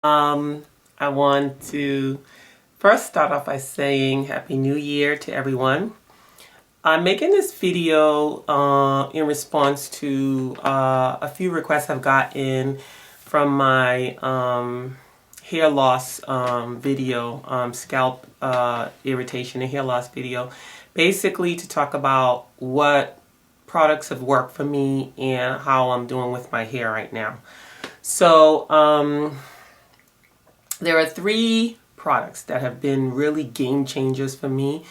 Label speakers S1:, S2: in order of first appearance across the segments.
S1: I want to first start off by saying Happy New Year to everyone. I'm making this video in response to a few requests I've gotten from my hair loss video, scalp irritation and hair loss video, basically to talk about what products have worked for me and how I'm doing with my hair right now. So, there are three products that have been really game changers for me,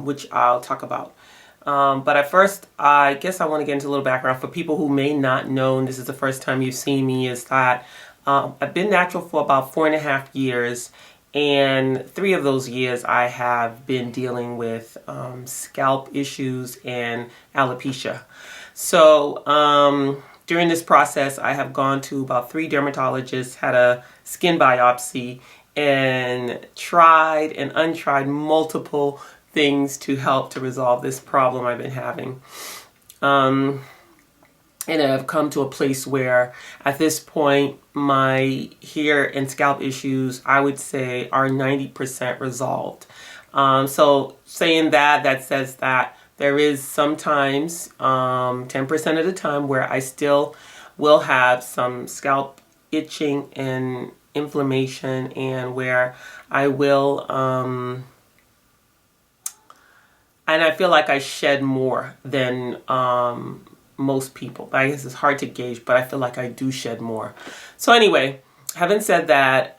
S1: which I'll talk about. But at first, I guess I want to get into a little background for people who may not know, and this is the first time you've seen me, is that I've been natural for about 4.5 years, and 3 of those years I have been dealing with scalp issues and alopecia. So, during this process, I have gone to about 3 dermatologists, had a skin biopsy, and tried and untried multiple things to help to resolve this problem I've been having. And I've come to a place where at this point my hair and scalp issues, I would say, are 90% resolved. So saying that says that there is sometimes 10% of the time where I still will have some scalp itching and inflammation, and where I will and I feel like I shed more than most people. I guess it's hard to gauge, but I feel like I do shed more. So anyway, having said that,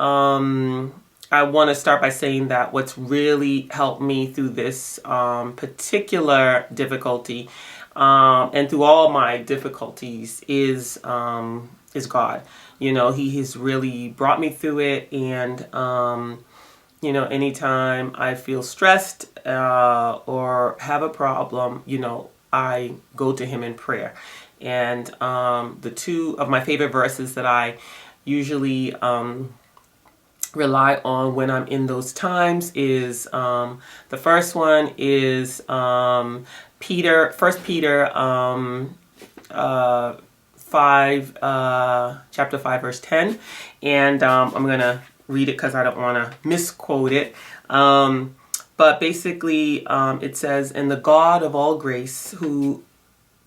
S1: I want to start by saying that what's really helped me through this particular difficulty and through all my difficulties is God. You know, He has really brought me through it, and you know, anytime I feel stressed or have a problem, you know, I go to Him in prayer. And the 2 of my favorite verses that I usually rely on when I'm in those times is the first one is First Peter 5 chapter 5 verse 10, and I'm gonna read it because I don't want to misquote it. But basically it says, "And the God of all grace, who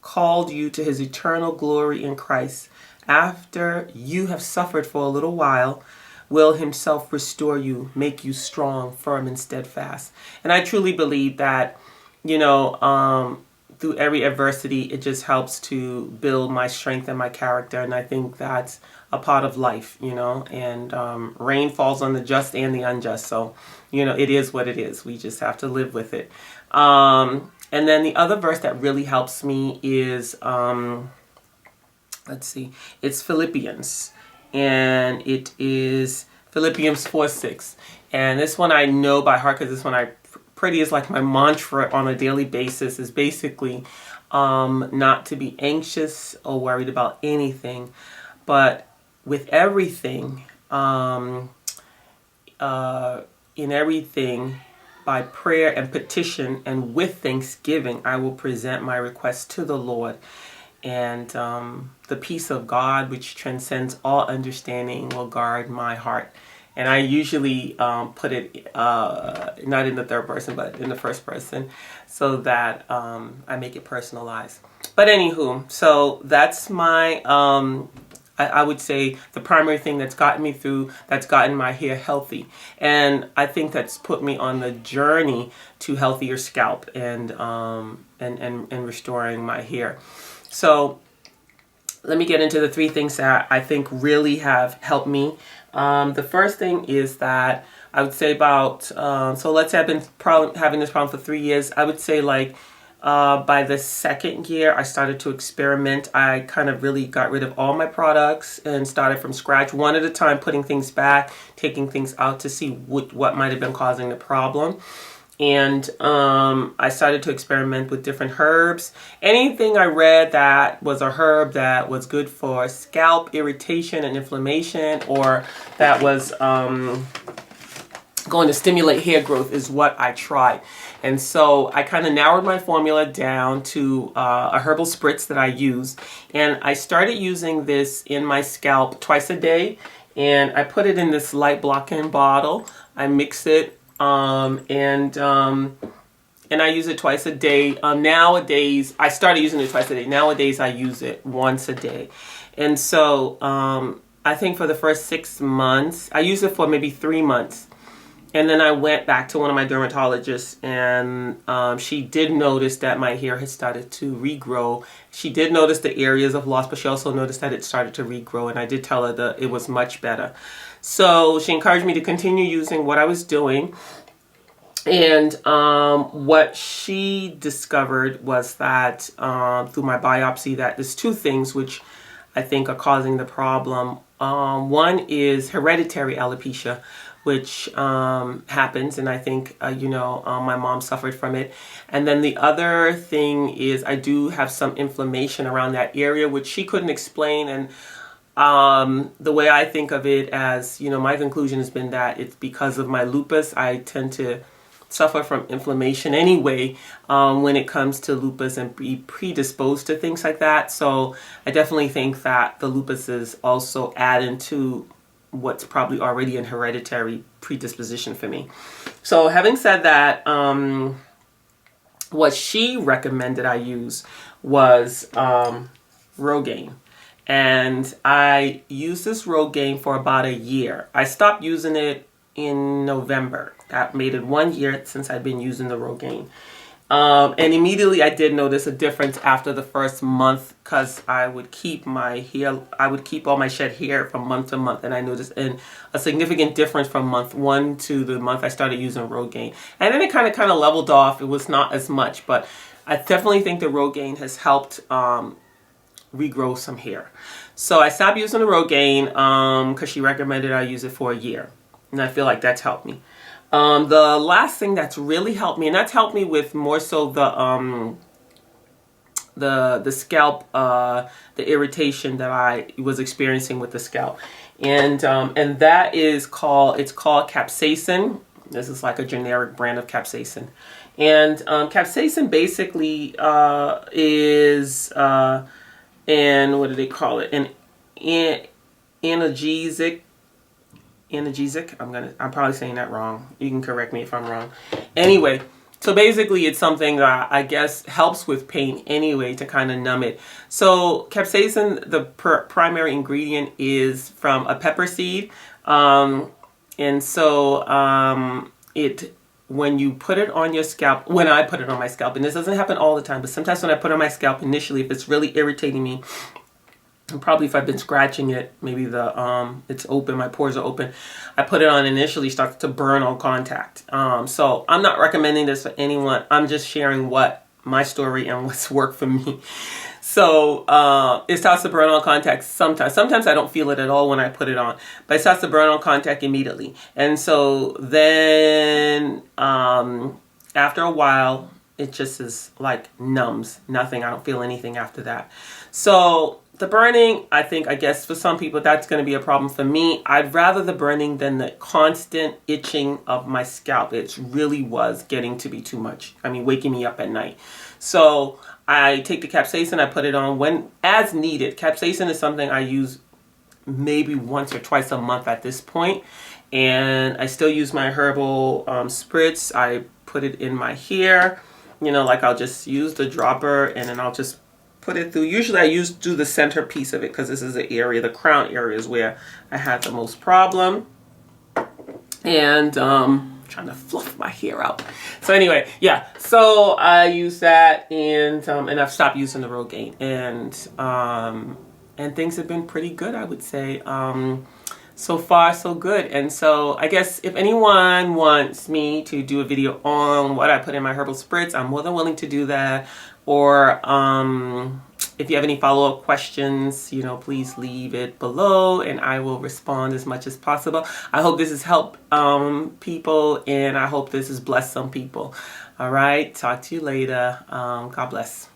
S1: called you to His eternal glory in Christ, after you have suffered for a little while, will Himself restore you, make you strong, firm, and steadfast." And I truly believe that, you know, through every adversity, it just helps to build my strength and my character. And I think that's a part of life, you know, and rain falls on the just and the unjust. So, you know, it is what it is. We just have to live with it. And then the other verse that really helps me is, let's see, it's Philippians. And it is Philippians 4:6. And this one I know by heart because this one I pretty is like my mantra on a daily basis, is basically not to be anxious or worried about anything, but with everything, in everything, by prayer and petition and with thanksgiving, I will present my requests to the Lord. And the peace of God, which transcends all understanding, will guard my heart. And I usually put it not in the third person, but in the first person, so that I make it personalized. But anywho, so that's my, I would say, the primary thing that's gotten me through, that's gotten my hair healthy. And I think that's put me on the journey to healthier scalp and restoring my hair. So let me get into the 3 things that I think really have helped me. The first thing is that I would say about, so let's say I've been having this problem for 3 years. I would say like by the 2nd year, I started to experiment. I kind of really got rid of all my products and started from scratch, one at a time, putting things back, taking things out to see what might have been causing the problem. And I started to experiment with different herbs. Anything I read that was a herb that was good for scalp irritation and inflammation, or that was going to stimulate hair growth, is what I tried. And so I kind of narrowed my formula down to a herbal spritz that I use. And I started using this in my scalp twice a day. and I put it in this light blocking bottle. I mix it, and I use it twice a day. Nowadays, I started using it twice a day. Nowadays, I use it once a day. And so I think for the first 6 months, I used it for maybe 3 months. And then I went back to one of my dermatologists, and she did notice that my hair had started to regrow. She did notice the areas of loss, but she also noticed that it started to regrow, and I did tell her that it was much better. So she encouraged me to continue using what I was doing. And what she discovered was that through my biopsy, that there's two things which I think are causing the problem. One is hereditary alopecia, which happens, and I think, my mom suffered from it. And then the other thing is I do have some inflammation around that area, which she couldn't explain. And the way I think of it as, my conclusion has been that it's because of my lupus. I tend to suffer from inflammation anyway when it comes to lupus and be predisposed to things like that. So I definitely think that the lupus is also adding to what's probably already an hereditary predisposition for me. So having said that, what she recommended I use was Rogaine. And I used this Rogaine for about a year. I stopped using it in November. That made it 1 year since I've been using the Rogaine. And immediately I did notice a difference after the first month, because I would keep all my shed hair from month to month, and I noticed a significant difference from month 1 to the month I started using Rogaine. And then it kind of leveled off. It was not as much, but I definitely think the Rogaine has helped regrow some hair. So I stopped using the Rogaine because she recommended I use it for a year. And I feel like that's helped me. The last thing that's really helped me, and that's helped me with more so the scalp, the irritation that I was experiencing with the scalp, and that is called capsaicin. This is like a generic brand of capsaicin, and capsaicin basically is and what do they call it? An analgesic. I'm probably saying that wrong. You can correct me if I'm wrong. Anyway, so basically it's something that I guess helps with pain anyway, to kind of numb it. So capsaicin, the primary ingredient is from a pepper seed. And so when you put it on your scalp, when I put it on my scalp, and this doesn't happen all the time, but sometimes when I put it on my scalp initially, if it's really irritating me, and probably if I've been scratching it, maybe it's open, my pores are open, I put it on, initially starts to burn on contact. So I'm not recommending this for anyone. I'm just sharing what my story and what's worked for me. So it starts to burn on contact sometimes. Sometimes I don't feel it at all when I put it on, but it starts to burn on contact immediately. And so then after a while, it just is like numbs, nothing. I don't feel anything after that. So the burning, I guess for some people that's going to be a problem. For me, I'd rather the burning than the constant itching of my scalp. It really was getting to be too much. I mean, waking me up at night. So I take the capsaicin, I put it on when as needed. Capsaicin is something I use maybe once or twice a month at this point. And I still use my herbal spritz. I put it in my hair. Like I'll just use the dropper and then I'll just put it through. Usually I do the center piece of it because this is the area, the crown area is where I had the most problem. And trying to fluff my hair out. So anyway, yeah. So I use that, and I've stopped using the Rogaine, and things have been pretty good, I would say. So far, so good. And so I guess if anyone wants me to do a video on what I put in my herbal spritz, I'm more than willing to do that. Or if you have any follow-up questions, please leave it below and I will respond as much as possible. I hope this has helped people, and I hope this has blessed some people. All right. Talk to you later. God bless.